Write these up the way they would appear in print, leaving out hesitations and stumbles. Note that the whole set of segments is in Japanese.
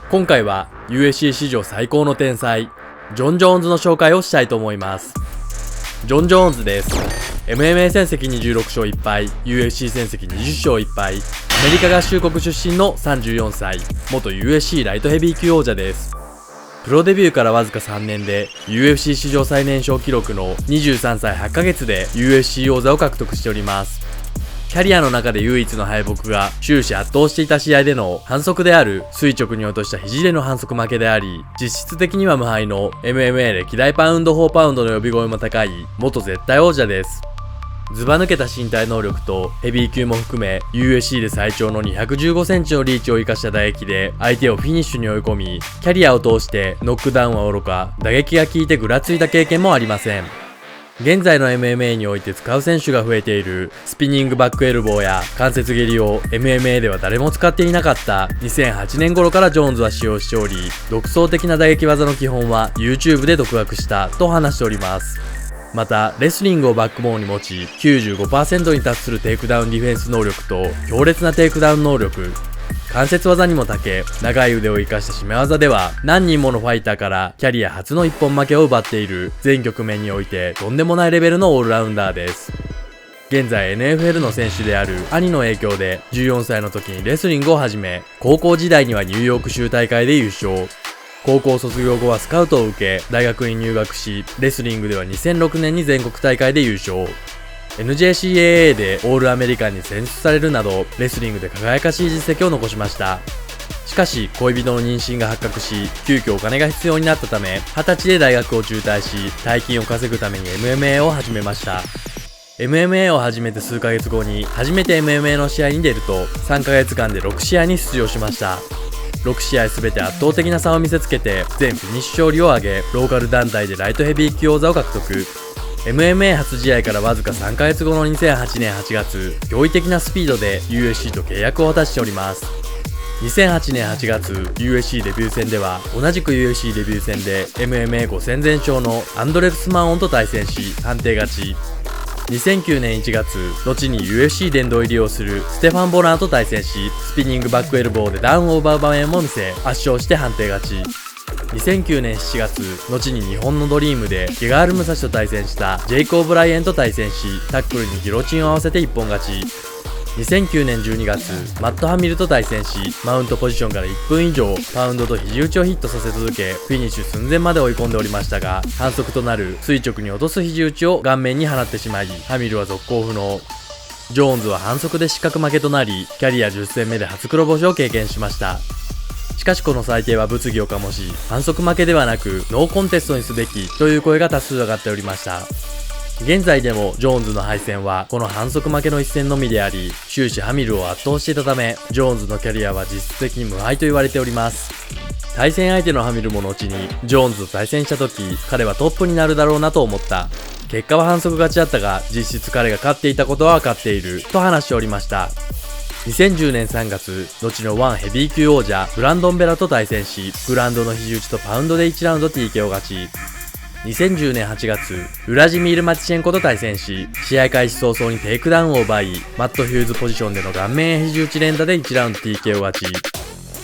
今回は USC 史上最高の天才、ジョン・ジョーンズの紹介をしたいと思います。ジョン・ジョーンズです。MMA 戦績26勝1敗、UFC 戦績20勝1敗、アメリカ合衆国出身の34歳、元 USC ライトヘビー級王者です。プロデビューからわずか3年で UFC 史上最年少記録の23歳8ヶ月で UFC 王座を獲得しております。キャリアの中で唯一の敗北が終始圧倒していた試合での反則である垂直に落とした肘での反則負けであり、実質的には無敗の MMA 歴代パウンド4パウンドの呼び声も高い元絶対王者です。ずば抜けた身体能力とヘビー級も含め USC で最長の215センチのリーチを生かした打撃で相手をフィニッシュに追い込み、キャリアを通してノックダウンはおろか打撃が効いてぐらついた経験もありません。現在の MMA において使う選手が増えているスピニングバックエルボーや関節蹴りを MMA では誰も使っていなかった2008年頃からジョーンズは使用しており、独創的な打撃技の基本は YouTube で独学したと話しております。またレスリングをバックボーンに持ち 95% に達するテイクダウンディフェンス能力と強烈なテイクダウン能力、関節技にも長け、長い腕を生かした締め技では何人ものファイターからキャリア初の一本負けを奪っている全局面においてとんでもないレベルのオールラウンダーです。現在 NFL の選手である兄の影響で14歳の時にレスリングを始め、高校時代にはニューヨーク州大会で優勝。高校卒業後はスカウトを受け大学に入学し、レスリングでは2006年に全国大会で優勝。NJCAA でオールアメリカンに選出されるなどレスリングで輝かしい実績を残しました。しかし恋人の妊娠が発覚し、急遽お金が必要になったため20歳で大学を中退し、大金を稼ぐために MMA を始めました。 MMA を始めて数ヶ月後に初めて MMA の試合に出ると3ヶ月間で6試合に出場しました。6試合全て圧倒的な差を見せつけて全フィニッシュ勝利を挙げ、ローカル団体でライトヘビー級王座を獲得。MMA 初試合からわずか3ヶ月後の2008年8月、驚異的なスピードで USC と契約を果たしております。2008年8月 USC デビュー戦では同じく USC デビュー戦で MMA5 戦全勝のアンドレ・スマンオンと対戦し判定勝ち。2009年1月、後に UFC 殿堂入りをするステファン・ボナーと対戦し、スピニングバックエルボーでダウンを奪う場面も見せ圧勝して判定勝ち。2009年7月、後に日本のドリームでゲガール・ムサシと対戦したジェイコー・ブライエンと対戦し、タックルにギロチンを合わせて一本勝ち。2009年12月、マット・ハミルと対戦し、マウントポジションから1分以上パウンドと肘打ちをヒットさせ続け、フィニッシュ寸前まで追い込んでおりましたが、反則となる垂直に落とす肘打ちを顔面に放ってしまい、ハミルは続行不能。ジョーンズは反則で失格負けとなり、キャリア10戦目で初黒星を経験しました。しかしこの裁定は物議を醸し、反則負けではなくノーコンテストにすべきという声が多数上がっておりました。現在でもジョーンズの敗戦はこの反則負けの一戦のみであり、終始ハミルを圧倒していたため、ジョーンズのキャリアは実質的に無敗と言われております。対戦相手のハミルも後にジョーンズと対戦した時、彼はトップになるだろうなと思った。結果は反則勝ちだったが、実質彼が勝っていたことは分かっていると話しておりました。2010年3月、後の1ヘビー級王者ブランドン・ベラと対戦し、グラウンドの肘打ちとパウンドで1ラウンド TKO 勝ち。2010年8月、ウラジミール・マティチェンコと対戦し、試合開始早々にテイクダウンを奪い、マット・ヒューズポジションでの顔面肘打ち連打で1ラウンド TKO 勝ち。こ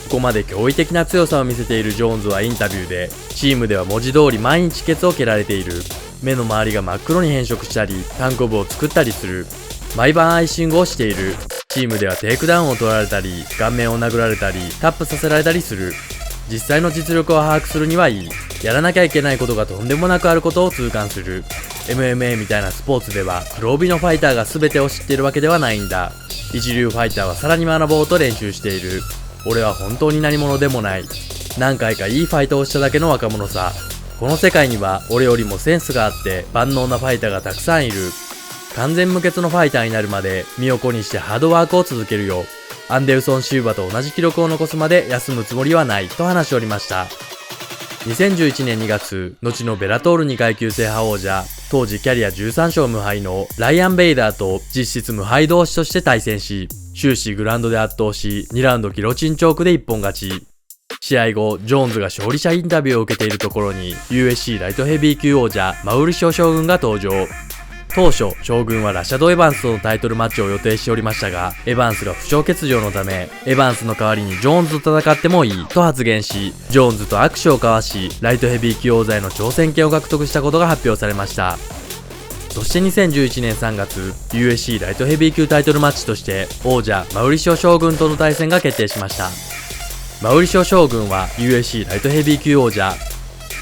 こまで驚異的な強さを見せているジョーンズはインタビューで、チームでは文字通り毎日ケツを蹴られている。目の周りが真っ黒に変色したり、単コブを作ったりする。毎晩アイシングをしている。チームではテイクダウンを取られたり、顔面を殴られたり、タップさせられたりする。実際の実力を把握するにはいい。やらなきゃいけないことがとんでもなくあることを痛感する。MMA みたいなスポーツでは黒帯のファイターが全てを知っているわけではないんだ。一流ファイターはさらに学ぼうと練習している。俺は本当に何者でもない。何回かいいファイトをしただけの若者さ。この世界には俺よりもセンスがあって万能なファイターがたくさんいる。完全無欠のファイターになるまで身を粉にしてハードワークを続けるよ。アンデルソン・シウバと同じ記録を残すまで休むつもりはないと話しておりました。2011年2月、後のベラトール2階級制覇王者、当時キャリア13勝無敗のライアン・ベイダーと実質無敗同士として対戦し、終始グラウンドで圧倒し、2ラウンドギロチンチョークで一本勝ち。試合後、ジョーンズが勝利者インタビューを受けているところに USC ライトヘビー級王者マウリシオ将軍が登場。当初、将軍はラシャド・エヴァンスとのタイトルマッチを予定しておりましたが、エヴァンスが負傷欠場のため、エヴァンスの代わりにジョーンズと戦ってもいいと発言し、ジョーンズと握手を交わし、ライトヘビー級王座への挑戦権を獲得したことが発表されました。そして2011年3月、USC ライトヘビー級タイトルマッチとして、王者マウリシオ将軍との対戦が決定しました。マウリシオ将軍は USC ライトヘビー級王者。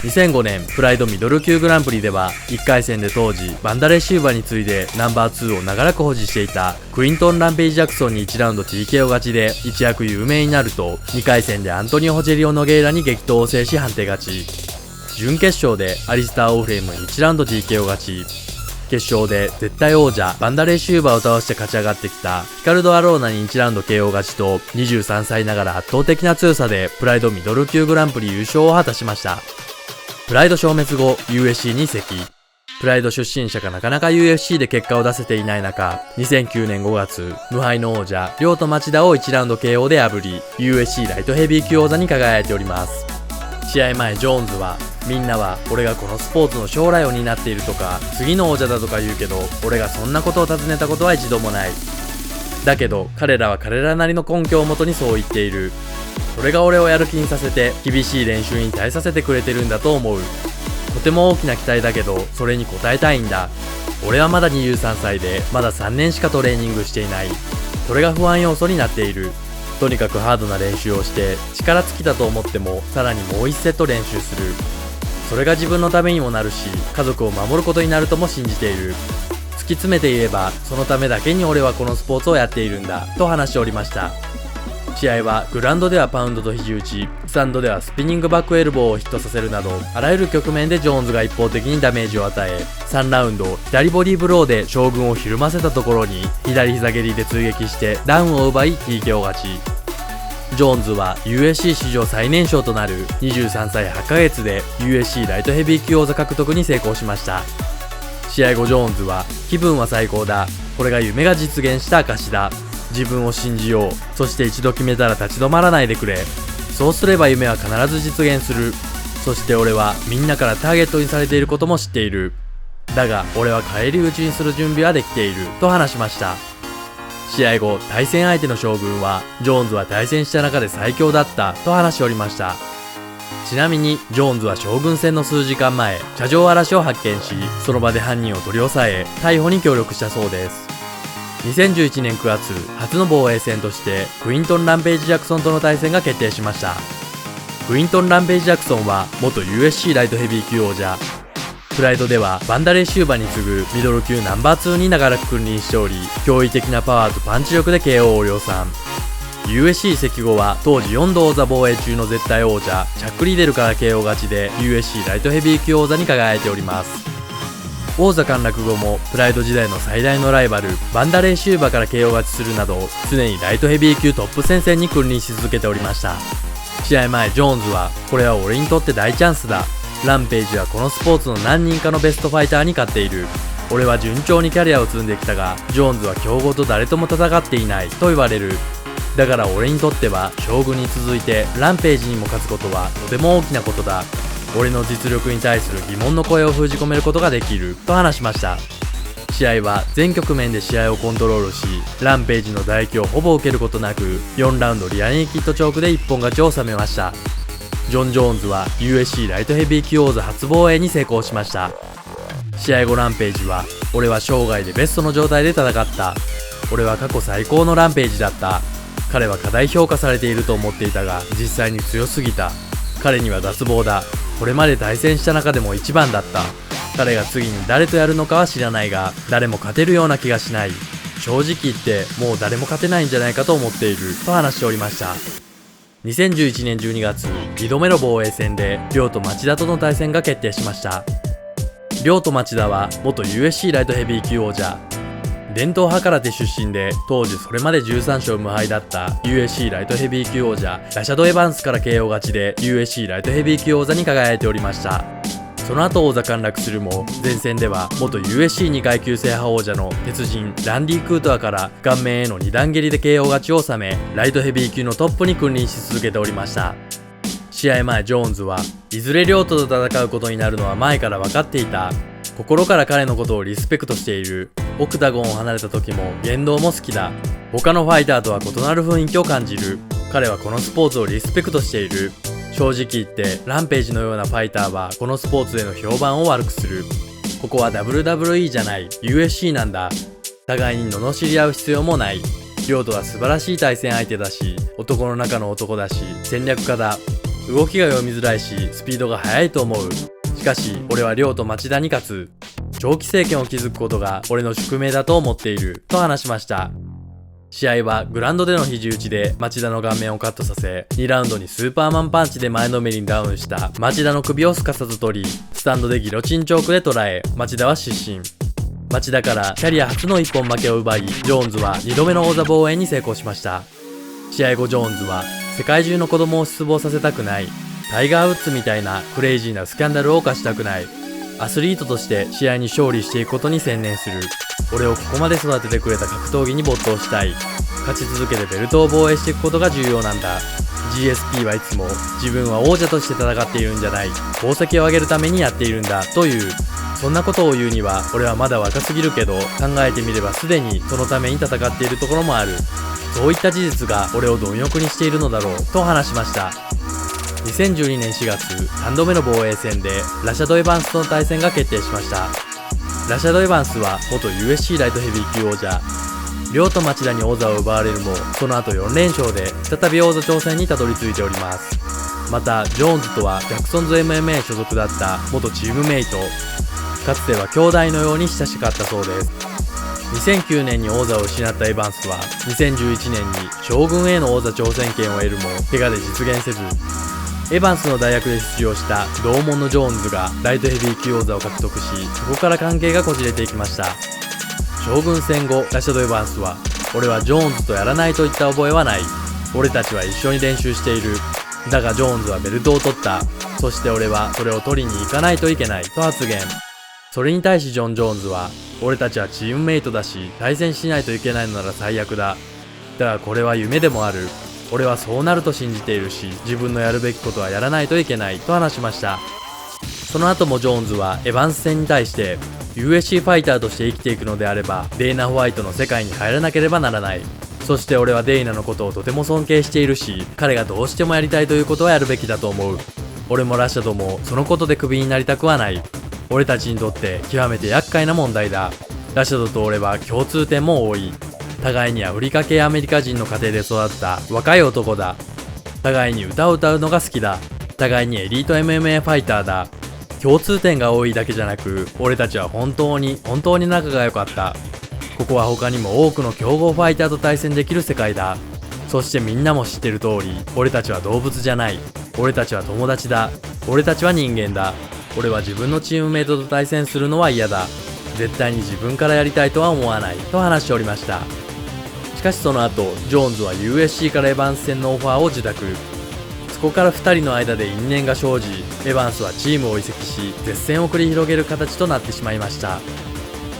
2005年プライドミドル級グランプリでは1回戦で当時バンダレーシューバーに次いでナンバー2を長らく保持していたクイントン・ランページ・ジャクソンに1ラウンド TKO 勝ちで一躍有名になると、2回戦でアントニオ・ホジェリオ・ノゲイラに激闘を制し判定勝ち、準決勝でアリスター・オーフレームに1ラウンド TKO 勝ち、決勝で絶対王者バンダレーシューバーを倒して勝ち上がってきたヒカルド・アローナに1ラウンド KO 勝ちと、23歳ながら圧倒的な強さでプライドミドル級グランプリ優勝を果たしました。プライド消滅後 USC に移籍。プライド出身者がなかなか UFC で結果を出せていない中、2009年5月、無敗の王者リョウと町田を1ラウンド KO で破り USC ライトヘビー級王座に輝いております。試合前ジョーンズは、みんなは俺がこのスポーツの将来を担っているとか次の王者だとか言うけど、俺がそんなことを尋ねたことは一度もない。だけど彼らは彼らなりの根拠をもとにそう言っている。それが俺をやる気にさせて厳しい練習に耐えさせてくれてるんだと思う。とても大きな期待だけどそれに応えたいんだ。俺はまだ23歳でまだ3年しかトレーニングしていない。それが不安要素になっている。とにかくハードな練習をして力尽きたと思ってもさらにもう1セット練習する。それが自分のためにもなるし家族を守ることになるとも信じている。突き詰めて言えばそのためだけに俺はこのスポーツをやっているんだと話しておりました。試合はグラウンドではパウンドと肘打ち、スタンドではスピニングバックエルボーをヒットさせるなどあらゆる局面でジョーンズが一方的にダメージを与え、3ラウンド左ボディブローで将軍をひるませたところに左膝蹴りで追撃してダウンを奪い TKO 勝ち。ジョーンズは USC 史上最年少となる23歳8ヶ月で USC ライトヘビー級王座獲得に成功しました。試合後ジョーンズは、気分は最高だ、これが夢が実現した証だ、自分を信じよう、そして一度決めたら立ち止まらないでくれ、そうすれば夢は必ず実現する、そして俺はみんなからターゲットにされていることも知っている、だが俺は返り討ちにする準備はできていると話しました。試合後対戦相手の将軍は、ジョーンズは対戦した中で最強だったと話しておりました。ちなみにジョーンズは将軍戦の数時間前、車上荒らしを発見し、その場で犯人を取り押さえ逮捕に協力したそうです。2011年9月、初の防衛戦としてクイントン・ランページ・ジャクソンとの対戦が決定しました。クイントン・ランページ・ジャクソンは元 USC ライトヘビー級王者。プライドではバンダレーシューバに次ぐミドル級ナンバー2に長らく君臨しており、驚異的なパワーとパンチ力で KO を量産。USC 移籍後は当時4度王座防衛中の絶対王者チャック・リーデルから KO 勝ちで USC ライトヘビー級王座に輝いております。王座陥落後もプライド時代の最大のライバルバンダレーシューバーから KO 勝ちするなど、常にライトヘビー級トップ戦線に君臨し続けておりました。試合前ジョーンズは、これは俺にとって大チャンスだ、ランページはこのスポーツの何人かのベストファイターに勝っている、俺は順調にキャリアを積んできたがジョーンズは強豪と誰とも戦っていないと言われる。だから俺にとっては将軍に続いてランページにも勝つことはとても大きなことだ。俺の実力に対する疑問の声を封じ込めることができると話しました。試合は全局面で試合をコントロールし、ランページの打撃をほぼ受けることなく4ラウンドリアネイキッドチョークで一本勝ちを収めました。ジョン・ジョーンズは USC ライトヘビー級王座初防衛に成功しました。試合後ランページは、俺は生涯でベストの状態で戦った、俺は過去最高のランページだった、彼は過大評価されていると思っていたが実際に強すぎた、彼には脱帽だ、これまで対戦した中でも一番だった、彼が次に誰とやるのかは知らないが誰も勝てるような気がしない、正直言ってもう誰も勝てないんじゃないかと思っていると話しておりました。2011年12月、2度目の防衛戦でリョウと町田との対戦が決定しました。リョウと町田は元 USC ライトヘビー級王者、伝統派空手出身で当時それまで13勝無敗だった USC ライトヘビー級王者ラシャド・エヴァンスから KO 勝ちで USC ライトヘビー級王座に輝いておりました。その後王座陥落するも、前戦では元 USC2 階級制覇王者の鉄人ランディ・クートアから顔面への2段蹴りで KO 勝ちを収め、ライトヘビー級のトップに君臨し続けておりました。試合前ジョーンズは、いずれリョウと戦うことになるのは前から分かっていた、心から彼のことをリスペクトしている。オクタゴンを離れた時も言動も好きだ。他のファイターとは異なる雰囲気を感じる。彼はこのスポーツをリスペクトしている。正直言ってランページのようなファイターはこのスポーツでの評判を悪くする。ここは WWE じゃない USC なんだ。互いに罵り合う必要もない。リョウトは素晴らしい対戦相手だし、男の中の男だし、戦略家だ。動きが読みづらいし、スピードが速いと思う。しかし俺はリョウと町田に勝つ。長期政権を築くことが俺の宿命だと思っていると話しました。試合はグラウンドでの肘打ちで町田の顔面をカットさせ、2ラウンドにスーパーマンパンチで前のめりにダウンした町田の首をすかさず取り、スタンドでギロチンチョークで捉え、町田は失神。町田からキャリア初の一本負けを奪い、ジョーンズは2度目の王座防衛に成功しました。試合後ジョーンズは、世界中の子供を失望させたくない。タイガー・ウッズみたいなクレイジーなスキャンダルを犯したくない。アスリートとして試合に勝利していくことに専念する。俺をここまで育ててくれた格闘技に没頭したい。勝ち続けてベルトを防衛していくことが重要なんだ。GSP はいつも自分は王者として戦っているんじゃない。功績を上げるためにやっているんだという。そんなことを言うには俺はまだ若すぎるけど、考えてみればすでにそのために戦っているところもある。そういった事実が俺を貪欲にしているのだろうと話しました。2012年4月、3度目の防衛戦でラシャド・エバンスとの対戦が決定しました。ラシャド・エバンスは元 USC ライトヘビー級王者。リョウと町田に王座を奪われるも、その後4連勝で再び王座挑戦にたどり着いております。またジョーンズとはジャクソンズ MMA 所属だった元チームメイト。かつては兄弟のように親しかったそうです。2009年に王座を失ったエバンスは2011年に将軍への王座挑戦権を得るも怪我で実現せず、エバンスの代役で出場した同門のジョーンズがライトヘビー級王座を獲得し、そこから関係がこじれていきました。将軍戦後、ラシャド・エバンスは、俺はジョーンズとやらないといった覚えはない。俺たちは一緒に練習している。だがジョーンズはベルトを取った。そして俺はそれを取りに行かないといけないと発言。それに対しジョン・ジョーンズは、俺たちはチームメイトだし、対戦しないといけないのなら最悪だ。だがこれは夢でもある。俺はそうなると信じているし、自分のやるべきことはやらないといけないと話しました。その後もジョーンズはエヴァンス戦に対して、USC ファイターとして生きていくのであれば、デイナ・ホワイトの世界に入らなければならない。そして俺はデイナのことをとても尊敬しているし、彼がどうしてもやりたいということはやるべきだと思う。俺もラシャドもそのことでクビになりたくはない。俺たちにとって極めて厄介な問題だ。ラシャドと俺は共通点も多い。互いにアフリカ系アメリカ人の家庭で育った若い男だ。互いに歌を歌うのが好きだ。互いにエリート MMA ファイターだ。共通点が多いだけじゃなく、俺たちは本当に仲が良かった。ここは他にも多くの強豪ファイターと対戦できる世界だ。そしてみんなも知ってる通り、俺たちは動物じゃない。俺たちは友達だ。俺たちは人間だ。俺は自分のチームメイトと対戦するのは嫌だ。絶対に自分からやりたいとは思わないと話しておりました。しかしその後、ジョーンズは USC からエヴァンス戦のオファーを受託。そこから2人の間で因縁が生じ、エヴァンスはチームを移籍し、絶戦を繰り広げる形となってしまいました。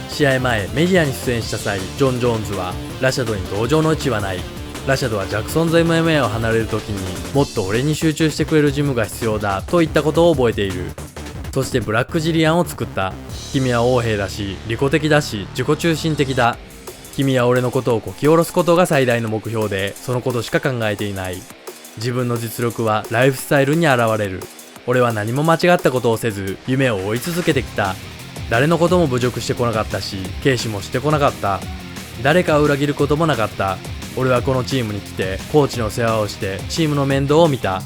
試合前、メディアに出演した際、ジョン・ジョーンズは、ラシャドに同情の余地はない。ラシャドはジャクソンズ MMA を離れる時にもっと俺に集中してくれるジムが必要だといったことを覚えている。そしてブラックジリアンを作った。君は横兵だし、利己的だし、自己中心的だ。君は俺のことをこき下ろすことが最大の目標で、そのことしか考えていない。自分の実力はライフスタイルに現れる。俺は何も間違ったことをせず、夢を追い続けてきた。誰のことも侮辱してこなかったし、軽視もしてこなかった。誰かを裏切ることもなかった。俺はこのチームに来て、コーチの世話をして、チームの面倒を見た。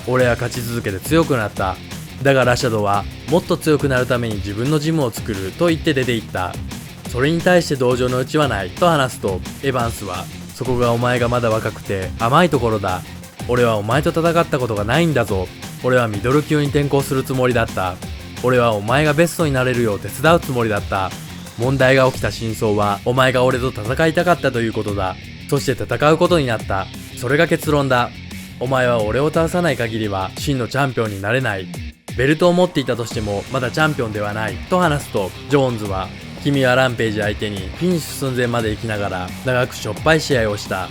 俺は勝ち続けて強くなった。だがラシャドは、もっと強くなるために自分のジムを作ると言って出て行った。それに対して同情の余地はないと話すと、エヴァンスは、そこがお前がまだ若くて甘いところだ。俺はお前と戦ったことがないんだぞ。俺はミドル級に転向するつもりだった。俺はお前がベストになれるよう手伝うつもりだった。問題が起きた真相は、お前が俺と戦いたかったということだ。そして戦うことになった。それが結論だ。お前は俺を倒さない限りは真のチャンピオンになれない。ベルトを持っていたとしてもまだチャンピオンではないと話すと、ジョーンズは、君はランページ相手にフィニッシュ寸前まで行きながら長くしょっぱい試合をした。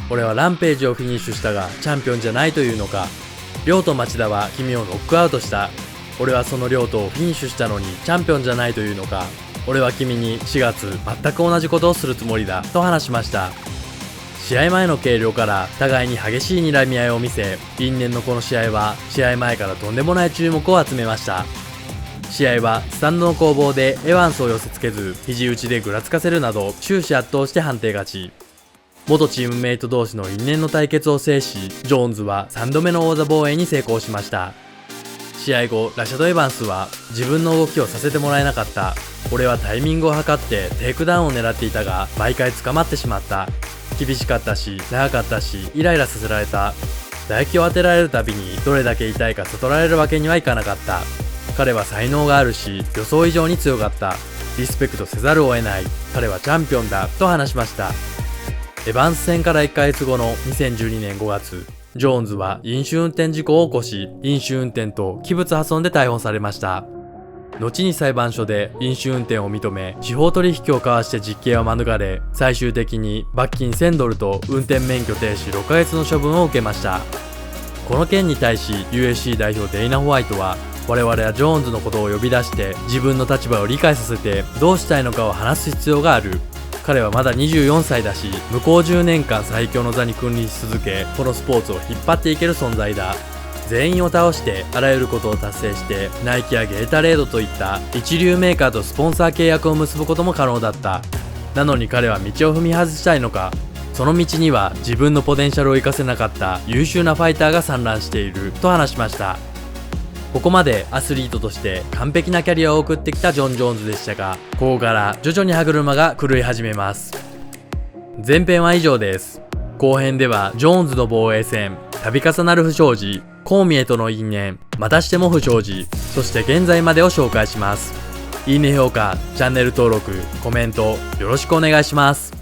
俺はランページをフィニッシュしたがチャンピオンじゃないというのか。リョウと町田は君をノックアウトした。俺はその亮とフィニッシュしたのにチャンピオンじゃないというのか。俺は君に4月全く同じことをするつもりだと話しました。試合前の計量から互いに激しい睨み合いを見せ、因縁のこの試合は試合前からとんでもない注目を集めました。試合はスタンドの攻防でエヴァンスを寄せつけず、肘打ちでぐらつかせるなど終始圧倒して判定勝ち。元チームメイト同士の因縁の対決を制し、ジョーンズは3度目の王座防衛に成功しました。試合後、ラシャド・エヴァンスは自分の動きをさせてもらえなかった。俺はタイミングを測ってテイクダウンを狙っていたが、毎回捕まってしまった。厳しかったし、長かったし、イライラさせられた。唾液を当てられるたびにどれだけ痛いか悟られるわけにはいかなかった。彼は才能があるし、予想以上に強かった。リスペクトせざるを得ない。彼はチャンピオンだと話しました。エヴァンス戦から1ヶ月後の2012年5月、ジョーンズは飲酒運転事故を起こし、飲酒運転と器物破損で逮捕されました。後に裁判所で飲酒運転を認め、司法取引を交わして実刑は免れ、最終的に罰金1000ドルと運転免許停止6ヶ月の処分を受けました。この件に対し USC 代表デイナ・ホワイトは、我々はジョーンズのことを呼び出して自分の立場を理解させてどうしたいのかを話す必要がある。彼はまだ24歳だし、向こう10年間最強の座に君臨し続け、このスポーツを引っ張っていける存在だ。全員を倒してあらゆることを達成して、ナイキやゲータレードといった一流メーカーとスポンサー契約を結ぶことも可能だった。なのに彼は道を踏み外したいのか。その道には自分のポテンシャルを生かせなかった優秀なファイターが散乱していると話しました。ここまでアスリートとして完璧なキャリアを送ってきたジョン・ジョーンズでしたが、ここから徐々に歯車が狂い始めます。前編は以上です。後編ではジョーンズの防衛戦、度重なる不祥事、コーミエとの因縁、またしても不祥事、そして現在までを紹介します。いいね評価、チャンネル登録、コメントよろしくお願いします。